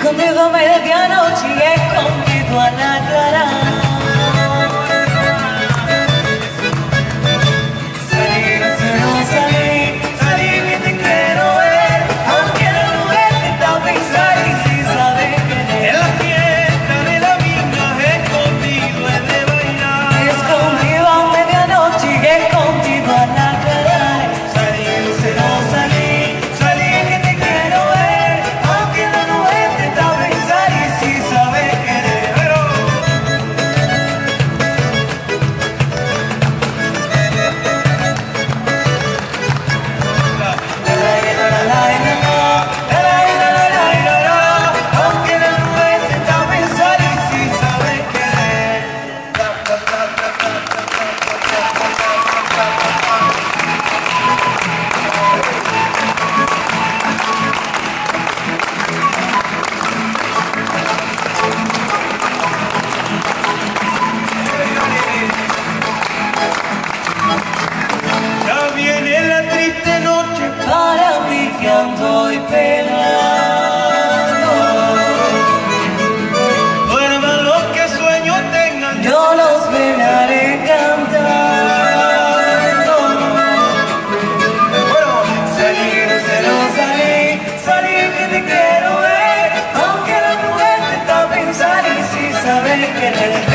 Escondido a medianoche y escondido a la clara. Salir, no salir, salir que te quiero ver. Aunque la mujer te está pensando y si sabe querer. En la fiesta de la vida escondido es de bailar. Escondido a medianoche y escondido a la clara. Salir, no salir, salir que te quiero ver. Aunque la mujer te está pensando y si sabe querer. Aunque la nube se está pensando y si sabe querer. Ya viene la triste noche. Para mí que ando y penando. Duerman los que sueños tengan. Yo los velaré cantando. Bueno, Salir, salir, salir que te quiero ver. Aunque la mujer te está pensando y si sabe querer.